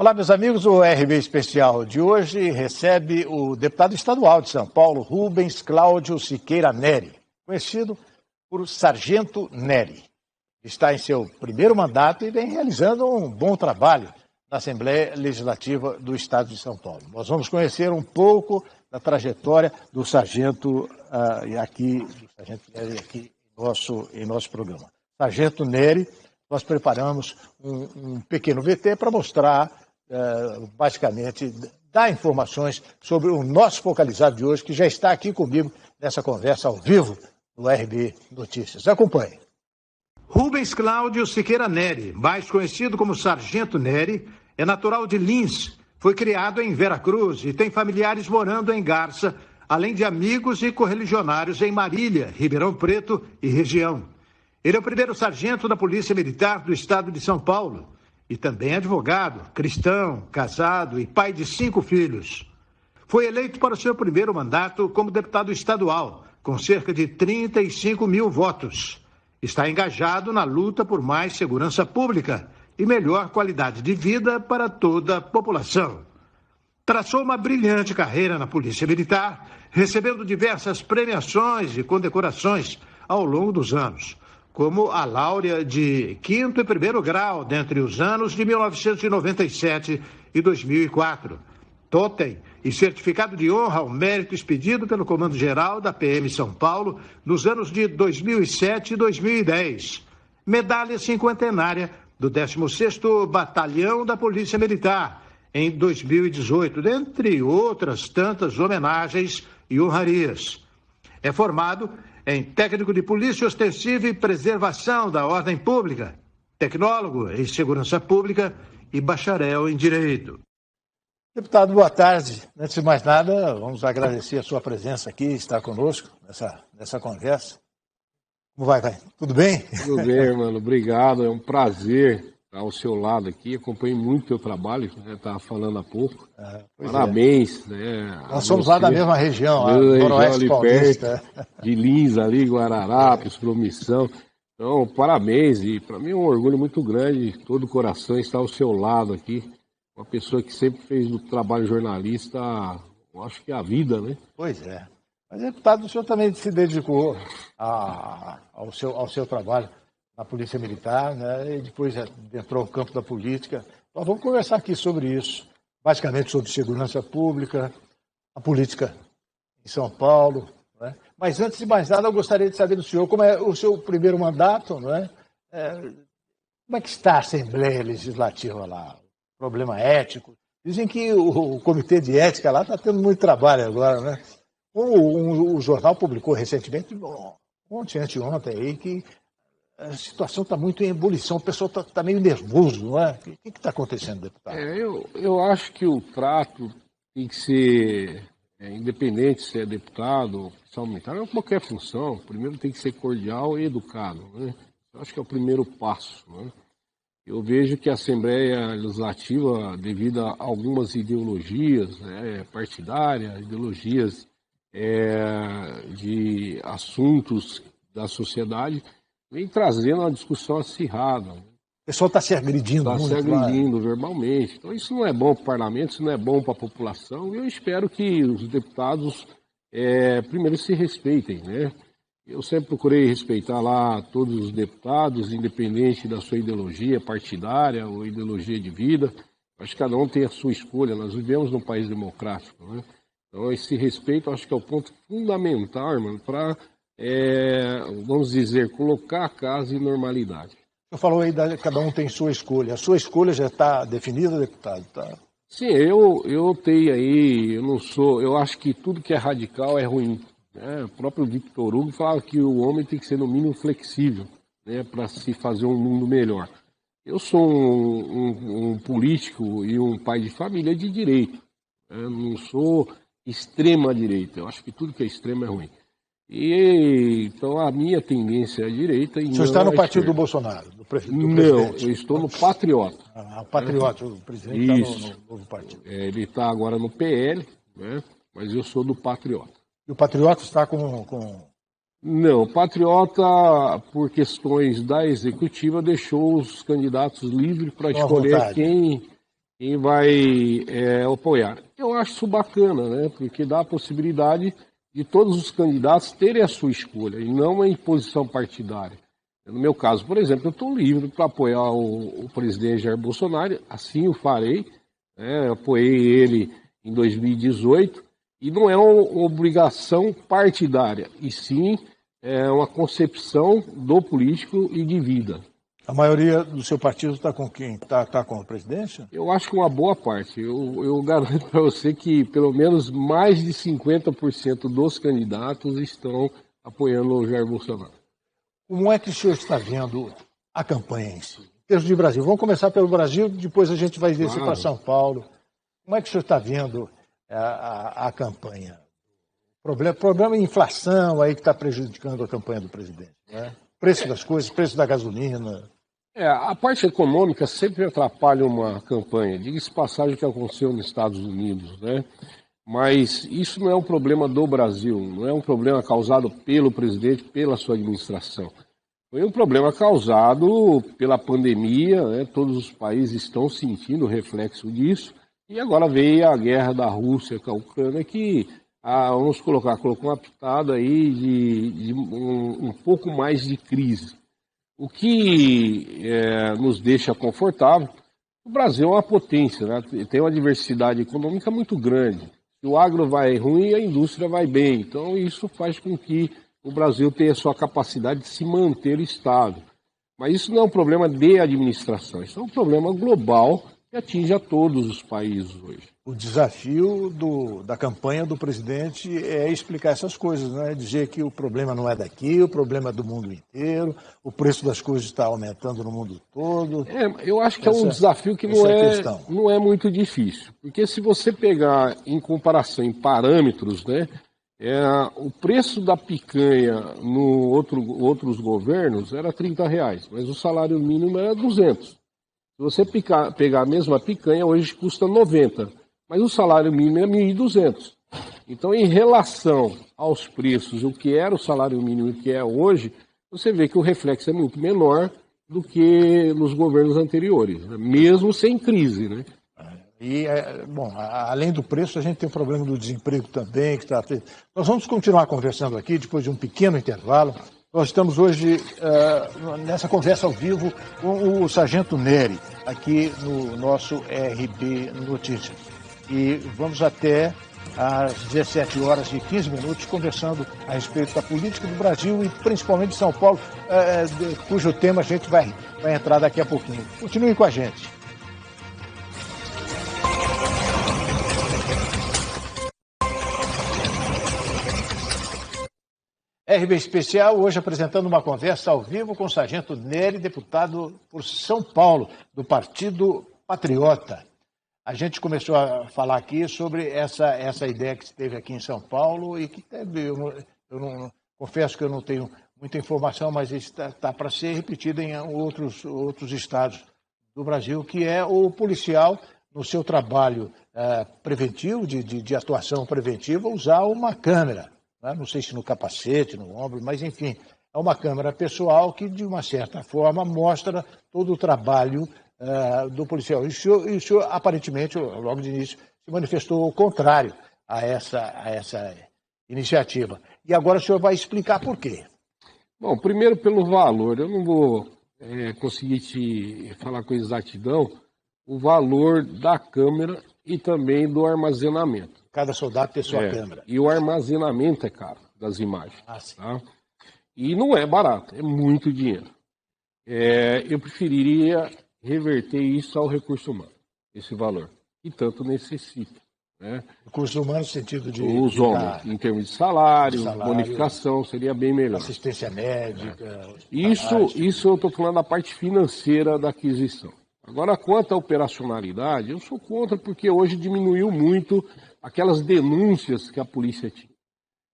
Olá, meus amigos. O RB Especial de hoje recebe o deputado estadual de São Paulo, Rubens Cláudio Siqueira Neri, conhecido por Sargento Neri. Está em seu primeiro mandato e vem realizando um bom trabalho na Assembleia Legislativa do Estado de São Paulo. Nós vamos conhecer um pouco da trajetória do Sargento Neri aqui em nosso programa. Sargento Neri, nós preparamos um pequeno VT para mostrar, basicamente, dar informações sobre o nosso focalizado de hoje, que já está aqui comigo nessa conversa ao vivo no RB Notícias. Acompanhe. Rubens Cláudio Siqueira Neri, mais conhecido como Sargento Neri, é natural de Lins, foi criado em Veracruz e tem familiares morando em Garça, além de amigos e correligionários em Marília, Ribeirão Preto e região. Ele é o primeiro sargento da Polícia Militar do Estado de São Paulo e também advogado, cristão, casado e pai de 5 filhos. Foi eleito para o seu primeiro mandato como deputado estadual, com cerca de 35 mil votos. Está engajado na luta por mais segurança pública e melhor qualidade de vida para toda a população. Traçou uma brilhante carreira na Polícia Militar, recebendo diversas premiações e condecorações ao longo dos anos, como a Láurea de 5º e 1º grau dentre os anos de 1997 e 2004, Totem e certificado de honra ao mérito expedido pelo Comando-Geral da PM São Paulo nos anos de 2007 e 2010, medalha cinquentenária do 16º Batalhão da Polícia Militar em 2018, dentre outras tantas homenagens e honrarias. É formado em técnico de polícia ostensiva e preservação da ordem pública, tecnólogo em segurança pública e bacharel em direito. Deputado, boa tarde. Antes de mais nada, vamos agradecer a sua presença aqui, estar conosco nessa conversa. Como vai? Tudo bem? Tudo bem, mano. Obrigado. É um prazer estar ao seu lado aqui. Acompanhei muito o teu trabalho, estava falando há pouco. Parabéns. Nós somos lá da mesma região, Noroeste Paulista. De Lins, ali, Guararapes, Promissão. Então, parabéns. E para mim é um orgulho muito grande, todo o coração estar ao seu lado aqui. Uma pessoa que sempre fez do trabalho jornalista, eu acho que a vida, né? Pois é. Mas, deputado, o senhor também se dedicou ao seu trabalho na Polícia Militar, né? E depois entrou no campo da política. Nós vamos conversar aqui sobre isso, basicamente sobre segurança pública, a política em São Paulo, né? Mas antes de mais nada, eu gostaria de saber do senhor como é o seu primeiro mandato, né? Como é que está a Assembleia Legislativa lá? Problema ético. Dizem que o Comitê de Ética lá está tendo muito trabalho agora, né? O jornal publicou recentemente, anteontem, aí, que a situação está muito em ebulição, o pessoal está meio nervoso, não é? O que está acontecendo, deputado? Eu acho que o trato tem que ser, independente se é deputado ou oficial militar, ou qualquer função, primeiro tem que ser cordial e educado, né? Eu acho que é o primeiro passo, né? Eu vejo que a Assembleia Legislativa, devido a algumas ideologias partidárias, ideologias de assuntos da sociedade, vem trazendo uma discussão acirrada. O pessoal está se agredindo muito. Está se agredindo verbalmente. Então isso não é bom para o parlamento, isso não é bom para a população. E eu espero que os deputados primeiro se respeitem, né? Eu sempre procurei respeitar lá todos os deputados, independente da sua ideologia partidária ou ideologia de vida. Acho que cada um tem a sua escolha. Nós vivemos num país democrático, né? Então, esse respeito acho que é o ponto fundamental, mano, para, vamos dizer, colocar a casa em normalidade. Você falou aí que cada um tem sua escolha. A sua escolha já está definida, deputado? Tá? Sim, eu tenho aí, eu acho que tudo que é radical é ruim. O próprio Victor Hugo fala que o homem tem que ser, no mínimo, flexível, né, para se fazer um mundo melhor. Eu sou um político e um pai de família de direito. Eu não sou extrema-direita. Eu acho que tudo que é extremo é ruim. Então, a minha tendência é a direita. O senhor está no partido do Bolsonaro? Do presidente? Não, eu estou no Patriota. O Patriota, o presidente está no novo partido. Ele está agora no PL, né, mas eu sou do Patriota. E o Patriota está com... Não, o Patriota, por questões da executiva, deixou os candidatos livres para escolher quem vai apoiar. Eu acho isso bacana, né? Porque dá a possibilidade de todos os candidatos terem a sua escolha e não uma imposição partidária. No meu caso, por exemplo, eu estou livre para apoiar o presidente Jair Bolsonaro, assim o farei, né? Eu apoiei ele em 2018 e não é uma obrigação partidária, e sim uma concepção do político e de vida. A maioria do seu partido está com quem? Está com a presidência? Eu acho que uma boa parte. Eu garanto para você que pelo menos mais de 50% dos candidatos estão apoiando o Jair Bolsonaro. Como é que o senhor está vendo a campanha em si? Em termos de Brasil, vamos começar pelo Brasil, depois a gente vai descer para São Paulo. Como é que o senhor está vendo a campanha? Problema de inflação aí que está prejudicando a campanha do presidente, né? Preço das coisas, preço da gasolina. A parte econômica sempre atrapalha uma campanha. Diga-se passagem o que aconteceu nos Estados Unidos, né? Mas isso não é um problema do Brasil, não é um problema causado pelo presidente, pela sua administração. Foi um problema causado pela pandemia, né? Todos os países estão sentindo o reflexo disso. E agora veio a guerra da Rússia com a Ucrânia, que, vamos colocou uma pitada aí de um pouco mais de crise. O que nos deixa confortável, o Brasil é uma potência, né? Tem uma diversidade econômica muito grande. Se o agro vai ruim, a indústria vai bem. Então isso faz com que o Brasil tenha a sua capacidade de se manter estável. Mas isso não é um problema de administração, isso é um problema global que atinge a todos os países hoje. O desafio da campanha do presidente é explicar essas coisas, né? Dizer que o problema não é daqui, o problema é do mundo inteiro, o preço das coisas está aumentando no mundo todo. Eu acho que é um desafio que não é muito difícil, porque se você pegar em comparação, em parâmetros, né, o preço da picanha no outros governos era R$30, mas o salário mínimo era 200. Se você pegar a mesma picanha, hoje custa 90. Mas o salário mínimo é 1.200. Então, em relação aos preços, o que era o salário mínimo e o que é hoje, você vê que o reflexo é muito menor do que nos governos anteriores, né? Mesmo sem crise, né? E, bom, além do preço, a gente tem o problema do desemprego também. Nós vamos continuar conversando aqui depois de um pequeno intervalo. Nós estamos hoje nessa conversa ao vivo com o Sargento Nery, aqui no nosso RB Notícias. E vamos até às 17h15 conversando a respeito da política do Brasil e principalmente de São Paulo, cujo tema a gente vai entrar daqui a pouquinho. Continue com a gente. RB Especial, hoje apresentando uma conversa ao vivo com o Sargento Nery, deputado por São Paulo, do Partido Patriota. A gente começou a falar aqui sobre essa ideia que se teve aqui em São Paulo e que teve, confesso que eu não tenho muita informação, mas está para ser repetida em outros estados do Brasil, que é o policial, no seu trabalho preventivo, de atuação preventiva, usar uma câmera. Não sei se no capacete, no ombro, mas enfim, é uma câmera pessoal que, de uma certa forma, mostra todo o trabalho do policial. E o senhor, aparentemente, logo de início, se manifestou o contrário a essa iniciativa. E agora o senhor vai explicar por quê. Bom, primeiro pelo valor. Eu não vou conseguir te falar com exatidão o valor da câmera e também do armazenamento. Cada soldado tem sua câmera. E o armazenamento é caro das imagens. Tá? E não é barato, é muito dinheiro. Eu preferiria reverter isso ao recurso humano, esse valor, que tanto necessita. Né? Recurso humano no sentido de... Os homens, em termos de salário, bonificação, seria bem melhor. Assistência médica... Isso eu estou falando da parte financeira da aquisição. Agora, quanto à operacionalidade, eu sou contra porque hoje diminuiu muito aquelas denúncias que a polícia tinha.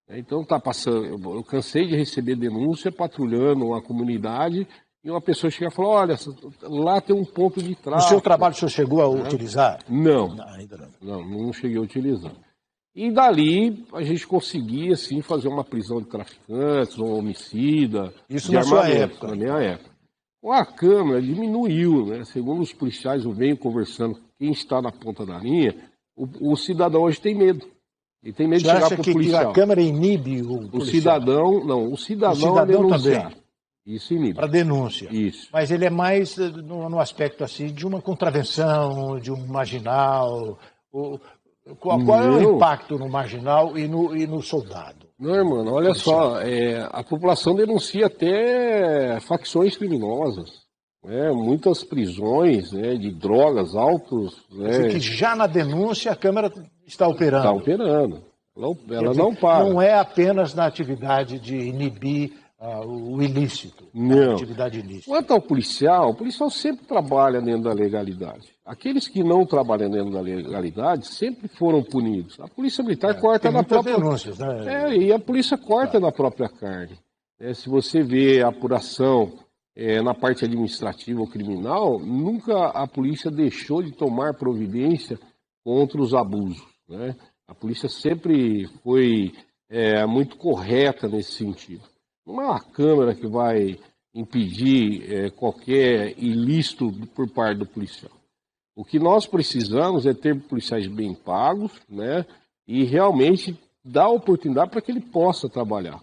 Então, eu cansei de receber denúncia patrulhando uma comunidade e uma pessoa chega e fala, olha, lá tem um ponto de tráfego. No seu trabalho o senhor chegou a utilizar? Não, ainda não cheguei a utilizar. E dali a gente conseguia, sim, fazer uma prisão de traficantes, um homicida. Isso na sua época? Na minha época. A câmera diminuiu, né? Segundo os policiais, eu venho conversando com quem está na ponta da linha, o cidadão hoje tem medo. Ele tem medo de chegar para o policial. Que a câmera inibe o policial? O cidadão a denunciar. Também. Isso inibe. Para denúncia. Isso. Mas ele é mais no aspecto assim de uma contravenção, de um marginal. Qual é o impacto no marginal e no soldado? Não, irmão, olha só, a população denuncia até facções criminosas, né, muitas prisões, né, de drogas, autos. Né, quer dizer que já na denúncia a Câmara está operando. Está operando. Ela não para. Não é apenas na atividade de inibir o ilícito, não. A atividade ilícita. Quanto ao policial, o policial sempre trabalha dentro da legalidade. Aqueles que não trabalham dentro da legalidade sempre foram punidos. A polícia militar corta na própria... denúncias, né? E a polícia corta na própria carne. Se você vê a apuração na parte administrativa ou criminal, nunca a polícia deixou de tomar providência contra os abusos, né? A polícia sempre foi muito correta nesse sentido. Não é uma Câmara que vai impedir qualquer ilícito por parte do policial. O que nós precisamos é ter policiais bem pagos, né, e realmente dar oportunidade para que ele possa trabalhar.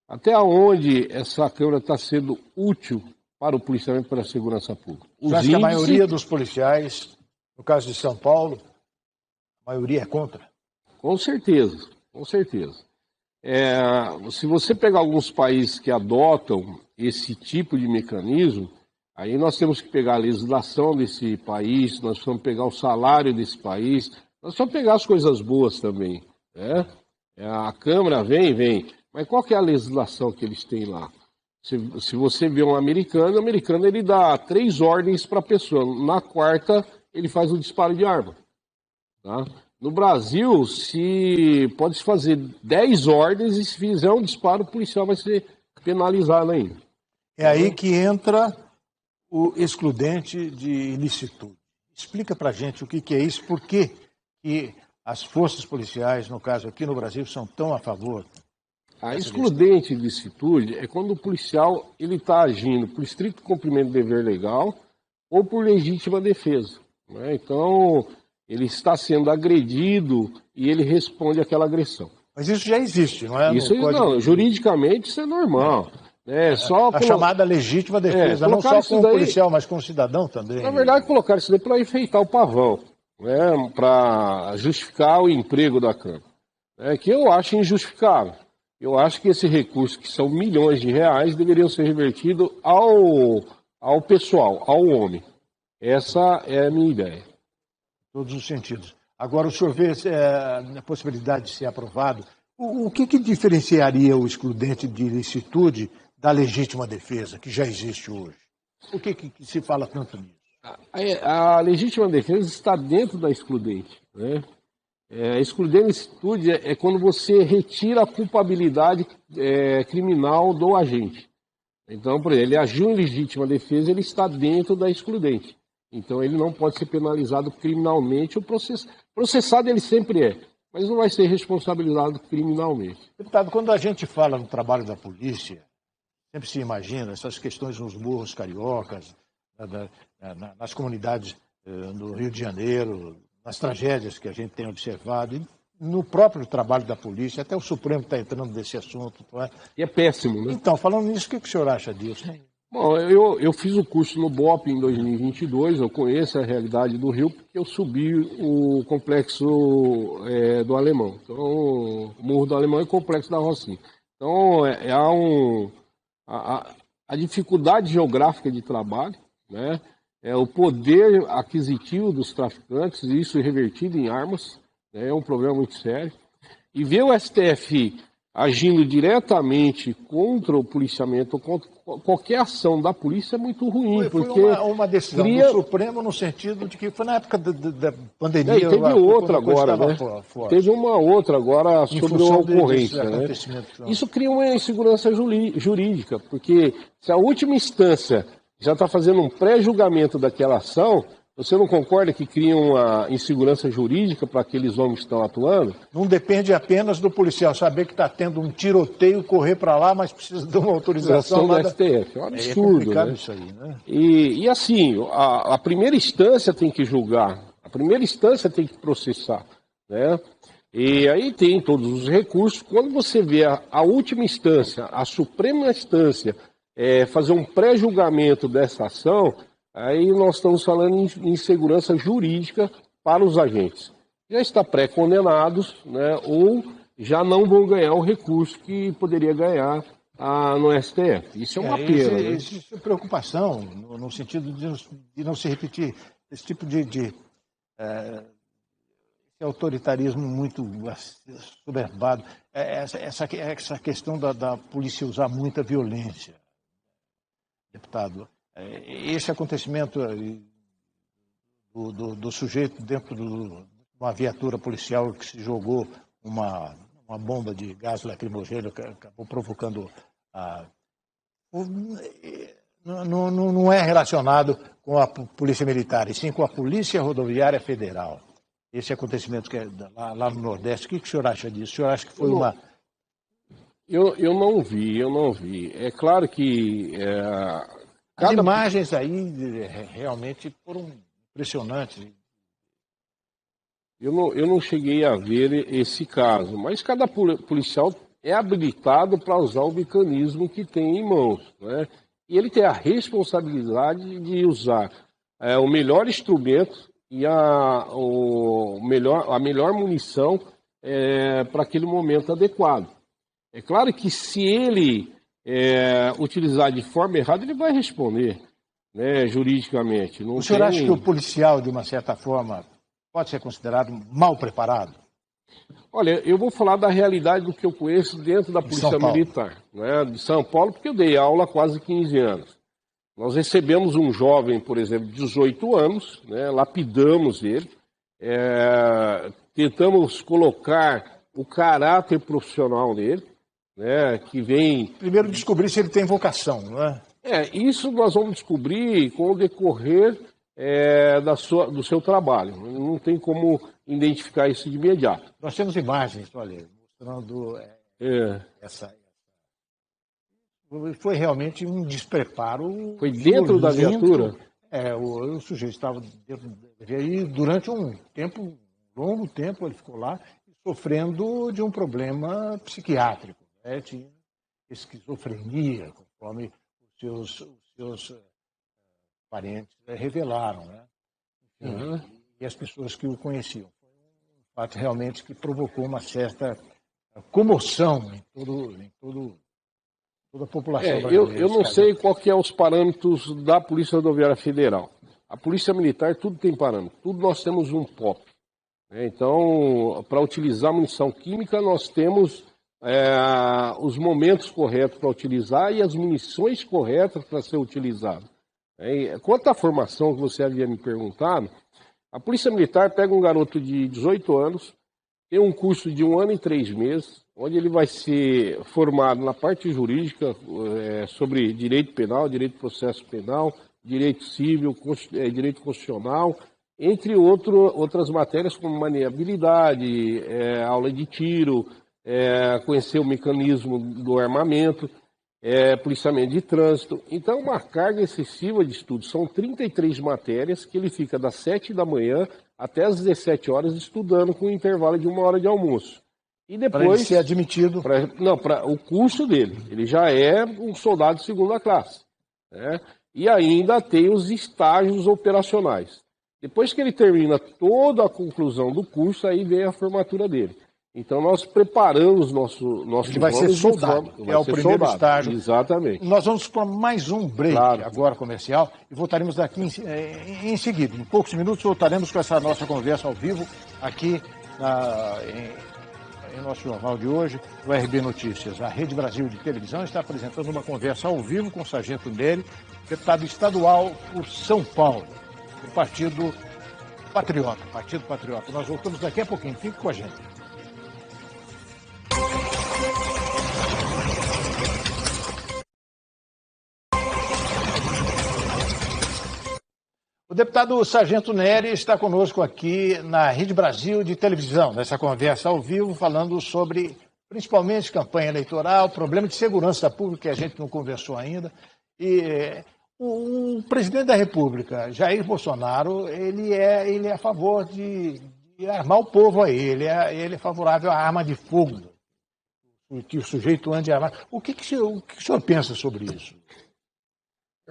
Até onde essa Câmara está sendo útil para o policiamento e para a segurança pública? Você acha que a maioria dos policiais, no caso de São Paulo, a maioria é contra? Com certeza, com certeza. Se você pegar alguns países que adotam esse tipo de mecanismo, aí nós temos que pegar a legislação desse país, nós vamos pegar o salário desse país, nós vamos pegar as coisas boas também, né? A Câmara vem, mas qual que é a legislação que eles têm lá? Se você vê um americano, o americano ele dá 3 ordens para a pessoa, na 4ª ele faz um disparo de arma, tá? No Brasil, pode-se fazer 10 ordens e se fizer um disparo, o policial vai ser penalizado ainda. É aí que entra o excludente de ilicitude. Explica para a gente o que é isso, por que as forças policiais, no caso aqui no Brasil, são tão a favor. A excludente de ilicitude é quando o policial está agindo por estrito cumprimento do dever legal ou por legítima defesa, né? Então, ele está sendo agredido e ele responde àquela agressão. Mas isso já existe, não é? Isso não, juridicamente isso é normal. A chamada legítima defesa, não só com o policial, mas com o cidadão também. Na verdade, colocar isso daí para enfeitar o pavão, né? Para justificar o emprego da Câmara, que eu acho injustificável. Eu acho que esse recurso, que são milhões de reais, deveriam ser revertidos ao pessoal, ao homem. Essa é a minha ideia. Todos os sentidos. Agora, o senhor vê a possibilidade de ser aprovado. O que diferenciaria o excludente de ilicitude da legítima defesa, que já existe hoje? Por que se fala tanto nisso? A legítima defesa está dentro da excludente, né? A excludente de ilicitude é quando você retira a culpabilidade criminal do agente. Então, por exemplo, ele agiu em legítima defesa, ele está dentro da excludente. Então, ele não pode ser penalizado criminalmente ou processado ele sempre é, mas não vai ser responsabilizado criminalmente. Deputado, quando a gente fala no trabalho da polícia, sempre se imagina essas questões nos morros cariocas, nas comunidades do Rio de Janeiro, nas tragédias que a gente tem observado, e no próprio trabalho da polícia, até o Supremo está entrando nesse assunto. Não é? E é péssimo, né? Então, falando nisso, o que o senhor acha disso? Bom, eu fiz o curso no BOP em 2022, eu conheço a realidade do Rio, porque eu subi o complexo do Alemão. Então, o Morro do Alemão e o complexo da Rocinha. Então, a dificuldade geográfica de trabalho, né? O poder aquisitivo dos traficantes, isso revertido em armas, né? É um problema muito sério. E ver o STF agindo diretamente contra o policiamento, contra qualquer ação da polícia é muito ruim. Porque uma decisão do Supremo no sentido de que foi na época da pandemia. Teve outra agora, né? Teve uma outra agora sobre a ocorrência. Né? Isso cria uma insegurança jurídica, porque se a última instância já está fazendo um pré-julgamento daquela ação, Você não concorda que cria uma insegurança jurídica para aqueles homens que estão atuando? Não depende apenas do policial saber que está tendo um tiroteio, correr para lá, mas precisa de uma autorização do STF. É um absurdo, é complicado, né? Isso aí, né? E assim, a primeira instância tem que julgar, a primeira instância tem que processar, né? E aí tem todos os recursos. Quando você vê a última instância, a suprema instância, fazer um pré-julgamento dessa ação, aí nós estamos falando em insegurança jurídica para os agentes. Já está pré-condenados, né, ou já não vão ganhar o recurso que poderia ganhar no STF. Isso é uma pena. Né? Existe preocupação no sentido de não se repetir esse tipo de autoritarismo muito soberbado. Essa questão da polícia usar muita violência, deputado. Esse acontecimento do sujeito dentro de uma viatura policial que se jogou uma bomba de gás lacrimogêneo que acabou provocando não é relacionado com a Polícia Militar, e sim com a Polícia Rodoviária Federal. Esse acontecimento que é lá no Nordeste, o que o senhor acha disso? O senhor acha que foi uma... Eu não vi. É claro que... As imagens aí realmente foram impressionantes. Eu não cheguei a ver esse caso, mas cada policial é habilitado para usar o mecanismo que tem em mãos, né? E ele tem a responsabilidade de usar o melhor instrumento e a melhor munição para aquele momento adequado. É claro que se ele utilizar de forma errada, ele vai responder, né, juridicamente. O senhor acha que o policial, de uma certa forma, pode ser considerado mal preparado? Olha, eu vou falar da realidade do que eu conheço dentro da Polícia Militar, né, de São Paulo, porque eu dei aula há quase 15 anos. Nós recebemos um jovem, por exemplo, de 18 anos, né, lapidamos ele, tentamos colocar o caráter profissional dele, né, que vem... Primeiro descobrir se ele tem vocação, não é? Isso nós vamos descobrir com o decorrer do seu trabalho. Não tem como identificar isso de imediato. Nós temos imagens, olha, mostrando essa... Foi realmente um despreparo. Foi dentro da viatura? O sujeito estava dentro e durante um longo tempo, ele ficou lá sofrendo de um problema psiquiátrico. Né? Tinha esquizofrenia, conforme os seus parentes revelaram, né? E as pessoas que o conheciam. Foi um fato realmente que provocou uma certa comoção em toda a população brasileira. Eu não sei qual que é os parâmetros da Polícia Rodoviária Federal. A Polícia Militar, tudo tem parâmetro. Tudo nós temos um POP. Então, para utilizar munição química, nós temos os momentos corretos para utilizar e as munições corretas para ser utilizado. Quanto à formação que você havia me perguntado, a Polícia Militar pega um garoto de 18 anos, tem um curso de 1 ano e 3 meses, onde ele vai ser formado na parte jurídica sobre direito penal, direito de processo penal, direito civil, direito constitucional, entre outras matérias como maneirabilidade, aula de tiro, conhecer o mecanismo do armamento, policiamento de trânsito. Então, uma carga excessiva de estudo. São 33 matérias que ele fica das 7 da manhã até as 17 horas estudando com um intervalo de 1 hora de almoço. E depois, para ele ser admitido? Para o curso dele. Ele já é um soldado de segunda classe. Né? E ainda tem os estágios operacionais. Depois que ele termina toda a conclusão do curso, aí vem a formatura dele. Então nós preparamos nosso Ele vai ser soldado, que é o primeiro estágio. Exatamente. Nós vamos para mais um break agora comercial e voltaremos daqui em seguida. Em poucos minutos voltaremos com essa nossa conversa ao vivo aqui em nosso jornal de hoje, o RB Notícias. A Rede Brasil de Televisão está apresentando uma conversa ao vivo com o Sargento Nery, deputado estadual por São Paulo, do Partido Patriota. Nós voltamos daqui a pouquinho. Fique com a gente. deputado Sargento Nery está conosco aqui na Rede Brasil de televisão, nessa conversa ao vivo, falando sobre, principalmente, campanha eleitoral, problema de segurança pública, que a gente não conversou ainda. E o presidente da República, Jair Bolsonaro, ele é a favor de armar o povo aí, ele é favorável à arma de fogo, que o sujeito ande armado. O que o senhor pensa sobre isso?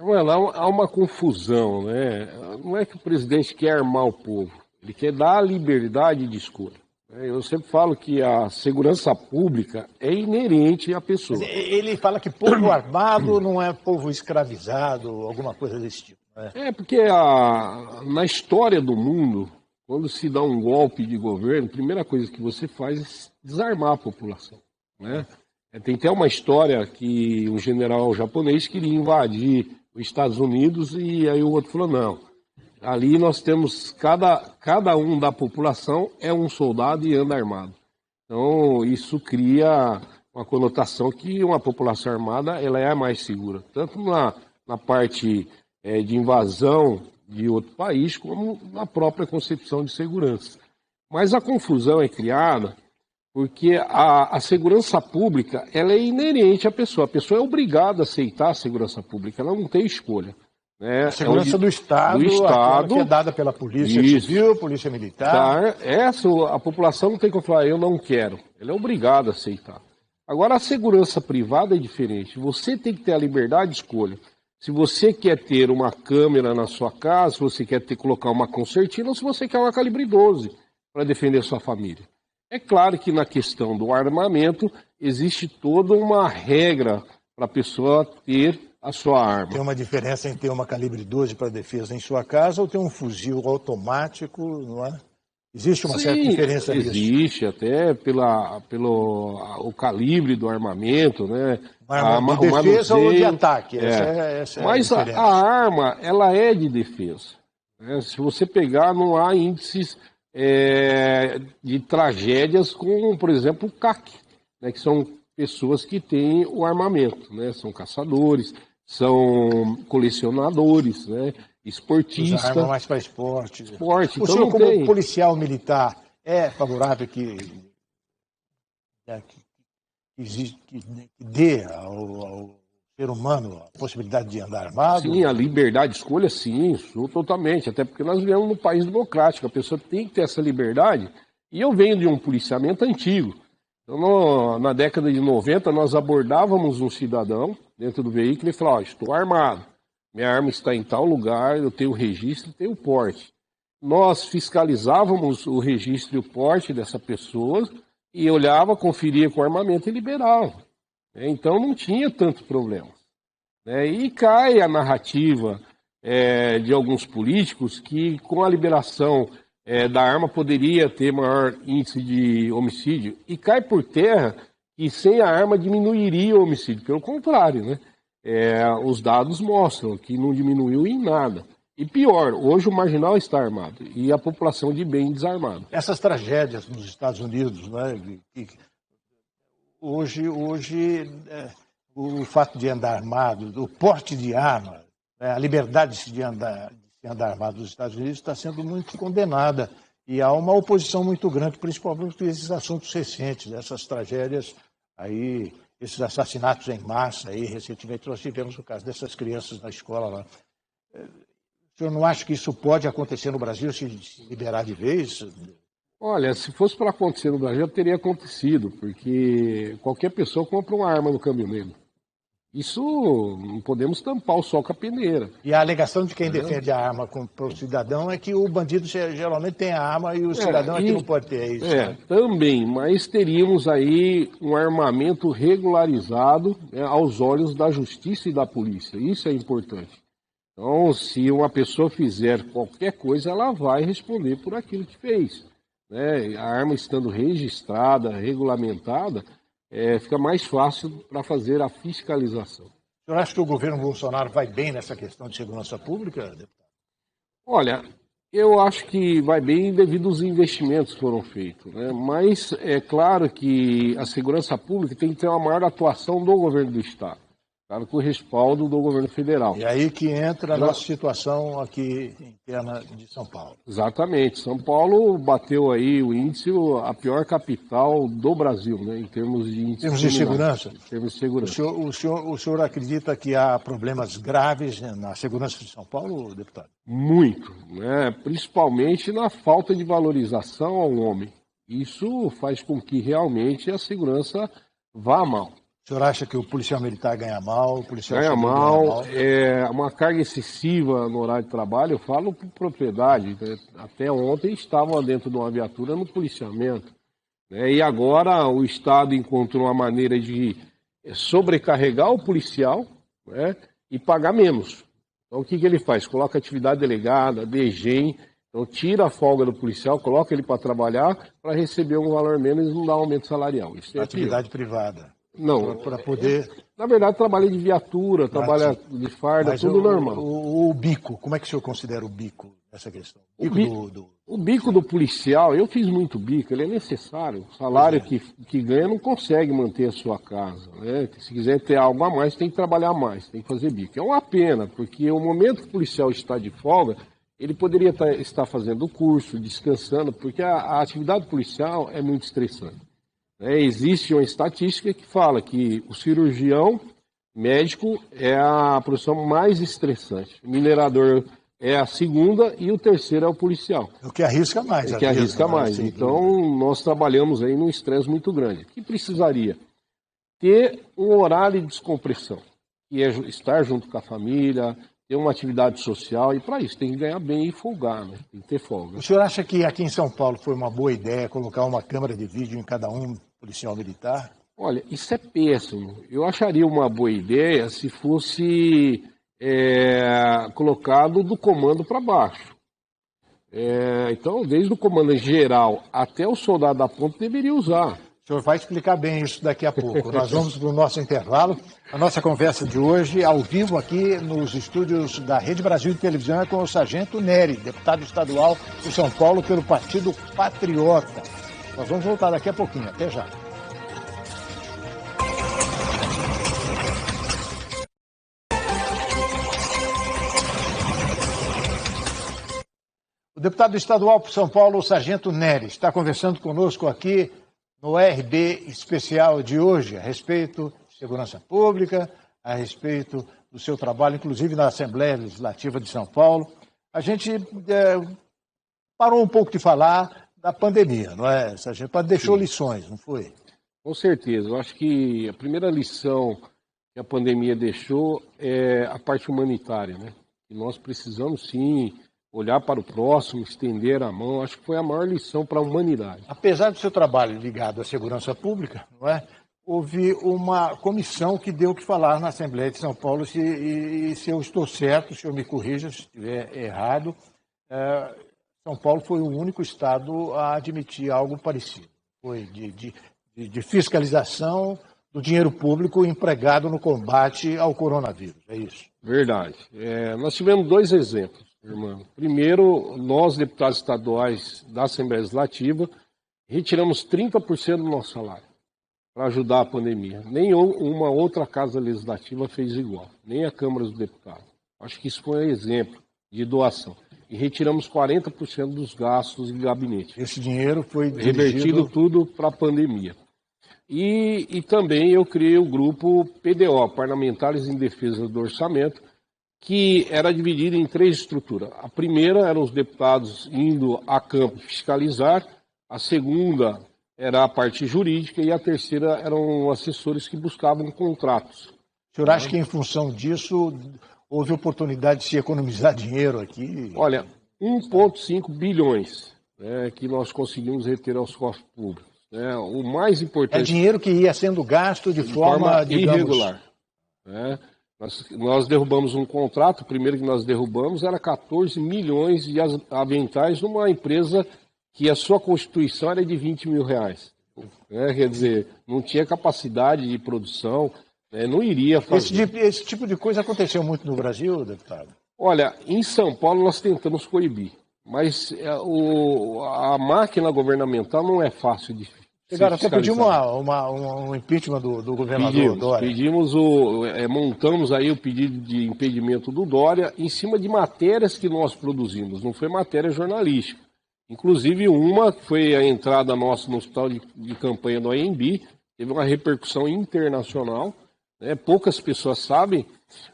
Well, há uma confusão, né? Não é que o presidente quer armar o povo, ele quer dar a liberdade de escolha. Eu sempre falo que a segurança pública é inerente à pessoa. Mas ele fala que povo armado não é povo escravizado, alguma coisa desse tipo. Né? Porque na história do mundo, quando se dá um golpe de governo, a primeira coisa que você faz é desarmar a população. Né? Tem até uma história que um general japonês queria invadir os Estados Unidos e aí o outro falou, não, ali nós temos, cada um da população é um soldado e anda armado. Então isso cria uma conotação que uma população armada ela é mais segura, tanto na parte de invasão de outro país, como na própria concepção de segurança. Mas a confusão é criada porque a segurança pública ela é inerente à pessoa. A pessoa é obrigada a aceitar a segurança pública, ela não tem escolha. Né? A segurança do Estado, que é dada pela Polícia Civil, Polícia Militar. A população não tem como falar, eu não quero. Ela é obrigada a aceitar. Agora, a segurança privada é diferente. Você tem que ter a liberdade de escolha. Se você quer ter uma câmera na sua casa, se você quer colocar uma concertina, ou se você quer uma calibre 12 para defender sua família. É claro que na questão do armamento existe toda uma regra para a pessoa ter a sua arma. Tem uma diferença em ter uma calibre 12 para defesa em sua casa ou ter um fuzil automático, não é? Existe uma certa diferença nisso? Existe, até pelo calibre do armamento, né? De defesa ou de ataque? Mas a arma, ela é de defesa. Né? Se você pegar, não há índices de tragédias como, por exemplo, o CAC, né? Que são pessoas que têm o armamento, né? São caçadores, são colecionadores, né? Esportistas. Usa arma mais para esporte. O então senhor, como policial militar, é favorável que dê ao ser humano a possibilidade de andar armado? Sim, a liberdade de escolha, sim, sou totalmente. Até porque nós vivemos num país democrático, a pessoa tem que ter essa liberdade. E eu venho de um policiamento antigo. Então, na década de 90, nós abordávamos um cidadão dentro do veículo e falava, estou armado, minha arma está em tal lugar, eu tenho o registro e tenho o porte. Nós fiscalizávamos o registro e o porte dessa pessoa e olhava, conferia com o armamento e liberava. Então não tinha tanto problema. E cai a narrativa de alguns políticos que com a liberação da arma poderia ter maior índice de homicídio. E cai por terra que sem a arma diminuiria o homicídio. Pelo contrário, né? Os dados mostram que não diminuiu em nada. E pior, hoje o marginal está armado e a população de bem desarmada. Essas tragédias nos Estados Unidos, né? Hoje o fato de andar armado, o porte de arma, né? A liberdade de andar armado nos Estados Unidos está sendo muito condenada. E há uma oposição muito grande, principalmente por esses assuntos recentes, essas tragédias aí, esses assassinatos em massa aí, recentemente nós tivemos o caso dessas crianças na escola lá. O senhor não acha que isso pode acontecer no Brasil se liberar de vez? Olha, se fosse para acontecer no Brasil, teria acontecido, porque qualquer pessoa compra uma arma no caminhoneiro. Isso não podemos tampar o sol com a peneira. E a alegação de quem defende a arma para o cidadão é que o bandido geralmente tem a arma e o cidadão é que não pode ter isso. Né? Também, mas teríamos aí um armamento regularizado, né, aos olhos da justiça e da polícia. Isso é importante. Então, se uma pessoa fizer qualquer coisa, ela vai responder por aquilo que fez. Né? A arma estando registrada, regulamentada, fica mais fácil para fazer a fiscalização. O senhor acha que o governo Bolsonaro vai bem nessa questão de segurança pública, deputado? Olha, eu acho que vai bem devido aos investimentos que foram feitos. Né? Mas é claro que a segurança pública tem que ter uma maior atuação do governo do Estado. Claro, com o respaldo do governo federal. E aí que entra a nossa situação aqui interna de São Paulo. Exatamente. São Paulo bateu aí o índice, a pior capital do Brasil, né, em termos de índice. Em termos de segurança? Em termos de segurança. O senhor acredita que há problemas graves na segurança de São Paulo, deputado? Muito, né? Principalmente na falta de valorização ao homem. Isso faz com que realmente a segurança vá mal. O senhor acha que o policial militar ganha mal? O policial ganha civil mal, ganha mal? é uma carga excessiva no horário de trabalho, eu falo por propriedade, né? Até ontem estava dentro de uma viatura no policiamento, né? E agora o Estado encontrou uma maneira de sobrecarregar o policial, né? E pagar menos. Então o que ele faz? Coloca atividade delegada, DGEM, então tira a folga do policial, coloca ele para trabalhar para receber um valor menos e não dar aumento salarial. Isso é atividade privada. Não, para poder... Na verdade, trabalha de viatura, trabalha de farda, mas tudo normal. O bico, como é que o senhor considera o bico nessa questão? O bico do policial, eu fiz muito bico, ele é necessário. O salário que ganha não consegue manter a sua casa, né? Se quiser ter algo a mais, tem que trabalhar mais, tem que fazer bico. É uma pena, porque o momento que o policial está de folga, ele poderia estar fazendo o curso, descansando, porque a atividade policial é muito estressante. Existe uma estatística que fala que o cirurgião médico é a profissão mais estressante. O minerador é a segunda e o terceiro é o policial. O que arrisca mais. O que arrisca mais. Então, nós trabalhamos aí num estresse muito grande. O que precisaria? Ter um horário de descompressão, que é estar junto com a família, ter uma atividade social, e para isso tem que ganhar bem e folgar, né? Tem que ter folga. O senhor acha que aqui em São Paulo foi uma boa ideia colocar uma câmera de vídeo em cada policial militar? Olha, isso é péssimo. Eu acharia uma boa ideia se fosse colocado do comando para baixo. Então, desde o comando geral até o soldado da ponta deveria usar. O senhor vai explicar bem isso daqui a pouco. Nós vamos para o nosso intervalo. A nossa conversa de hoje, ao vivo aqui nos estúdios da Rede Brasil de Televisão, é com o Sargento Nery, deputado estadual de São Paulo pelo Partido Patriota. Nós vamos voltar daqui a pouquinho. Até já. O deputado estadual por São Paulo, o Sargento Nery, está conversando conosco aqui no RB especial de hoje, a respeito de segurança pública, a respeito do seu trabalho, inclusive na Assembleia Legislativa de São Paulo. A gente parou um pouco de falar da pandemia, não é, Sargento? Deixou lições, não foi? Com certeza. Eu acho que a primeira lição que a pandemia deixou é a parte humanitária, né? E nós precisamos, sim, olhar para o próximo, estender a mão. Acho que foi a maior lição para a humanidade. Apesar do seu trabalho ligado à segurança pública, não é? Houve uma comissão que deu o que falar na Assembleia de São Paulo, se eu estou certo, o senhor me corrija se estiver errado, São Paulo foi o único estado a admitir algo parecido. Foi de fiscalização do dinheiro público empregado no combate ao coronavírus, é isso? Verdade. Nós tivemos dois exemplos, irmão. Primeiro, nós, deputados estaduais da Assembleia Legislativa, retiramos 30% do nosso salário para ajudar a pandemia. Nenhuma outra casa legislativa fez igual, nem a Câmara dos Deputados. Acho que isso foi um exemplo de doação. E retiramos 40% dos gastos de gabinete. Esse dinheiro foi revertido tudo para a pandemia. E também eu criei o grupo PDO, Parlamentares em Defesa do Orçamento, que era dividido em três estruturas. A primeira eram os deputados indo a campo fiscalizar, a segunda era a parte jurídica e a terceira eram assessores que buscavam contratos. O senhor acha que em função disso houve oportunidade de se economizar dinheiro aqui? Olha, 1,5 bilhões que nós conseguimos reter aos cofres públicos. O mais importante... É dinheiro que ia sendo gasto de forma irregular. Nós derrubamos um contrato, o primeiro que nós derrubamos era 14 milhões de aventais numa empresa que a sua constituição era de 20 mil reais. Quer dizer, não tinha capacidade de produção, não iria fazer. Esse tipo de coisa aconteceu muito no Brasil, deputado? Olha, em São Paulo nós tentamos coibir, mas a máquina governamental não é fácil de Chegaram até pedir um impeachment do governador Dória. Montamos aí o pedido de impedimento do Dória em cima de matérias que nós produzimos, não foi matéria jornalística. Inclusive uma foi a entrada nossa no hospital de campanha do AMB, teve uma repercussão internacional, né? Poucas pessoas sabem,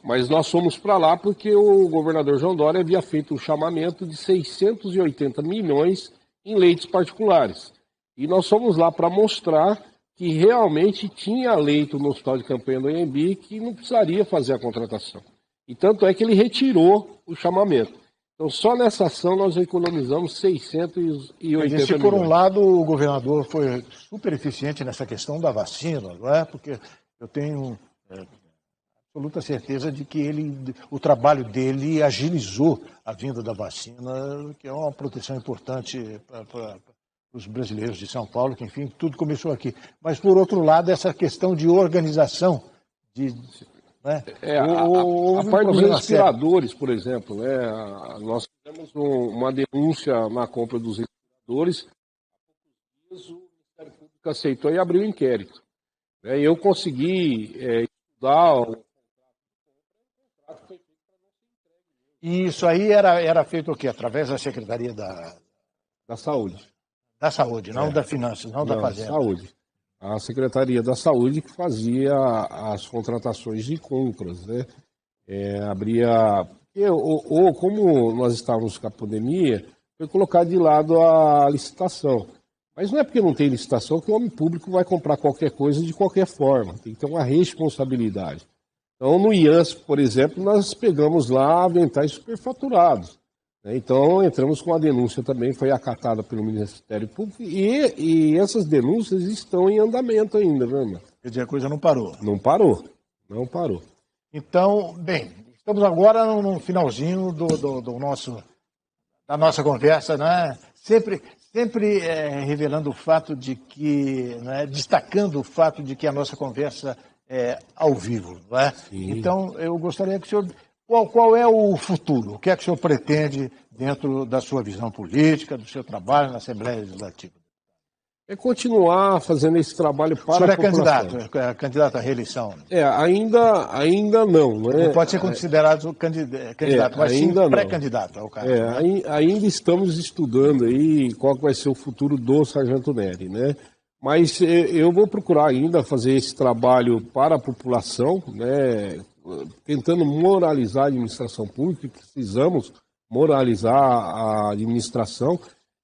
mas nós fomos para lá porque o governador João Dória havia feito um chamamento de 680 milhões em leitos particulares. E nós fomos lá para mostrar que realmente tinha leito no hospital de campanha do AMB que não precisaria fazer a contratação. E tanto é que ele retirou o chamamento. Então, só nessa ação nós economizamos 680 milhões. Se por um lado o governador foi super eficiente nessa questão da vacina, não é? Porque eu tenho absoluta certeza de que o trabalho dele agilizou a vinda da vacina, que é uma proteção importante para os brasileiros de São Paulo, que, enfim, tudo começou aqui. Mas, por outro lado, essa questão de organização, né? A parte dos respiradores, por exemplo, né? Nós fizemos uma denúncia na compra dos respiradores, há poucos dias o Ministério Público aceitou e abriu um inquérito. Eu consegui estudar o contrato foi feito para não ser entregue. E isso aí era feito o quê? Através da Secretaria da Saúde. Da Saúde, não da Finanças, não da Fazenda. Saúde. A Secretaria da Saúde que fazia as contratações de compras, né? Como nós estávamos com a pandemia, foi colocar de lado a licitação. Mas não é porque não tem licitação que o homem público vai comprar qualquer coisa de qualquer forma. Tem que ter uma responsabilidade. Então, no IANSP, por exemplo, nós pegamos lá aventais superfaturados. Então, entramos com a denúncia também, foi acatada pelo Ministério Público, e essas denúncias estão em andamento ainda, viu, irmão? Quer dizer, a coisa não parou. Não parou, não parou. Então, bem, estamos agora no finalzinho da nossa conversa, né? Sempre revelando o fato de que, né, destacando o fato de que a nossa conversa é ao vivo, não é? Então, eu gostaria que o senhor... Qual é o futuro? O que é que o senhor pretende dentro da sua visão política, do seu trabalho na Assembleia Legislativa? É continuar fazendo esse trabalho para a população. O senhor é candidato à reeleição? Ainda não. Né? Não pode ser considerado candidato, mas sim pré-candidato ao cargo. Ainda estamos estudando aí qual vai ser o futuro do Sargento Nery, né? Mas eu vou procurar ainda fazer esse trabalho para a população, né? Tentando moralizar a administração pública, precisamos moralizar a administração,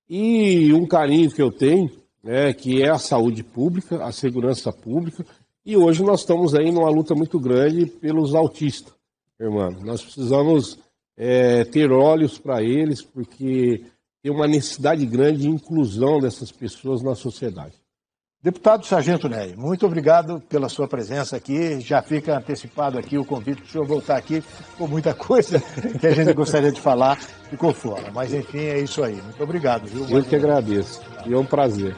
e um carinho que eu tenho, né, que é a saúde pública, a segurança pública, e hoje nós estamos aí numa luta muito grande pelos autistas, irmão. Nós precisamos ter olhos para eles, porque tem uma necessidade grande de inclusão dessas pessoas na sociedade. Deputado Sargento Nery, muito obrigado pela sua presença aqui. Já fica antecipado aqui o convite para o senhor voltar aqui, com muita coisa que a gente gostaria de falar, ficou fora. Mas, enfim, é isso aí. Muito obrigado, viu? Eu que agradeço. E é um prazer.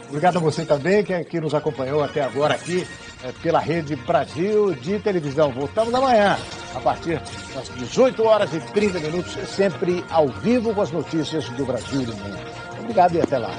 Obrigado a você também, que nos acompanhou até agora aqui pela Rede Brasil de Televisão. Voltamos amanhã, a partir das 18h30, sempre ao vivo com as notícias do Brasil e do mundo. Obrigado e até lá.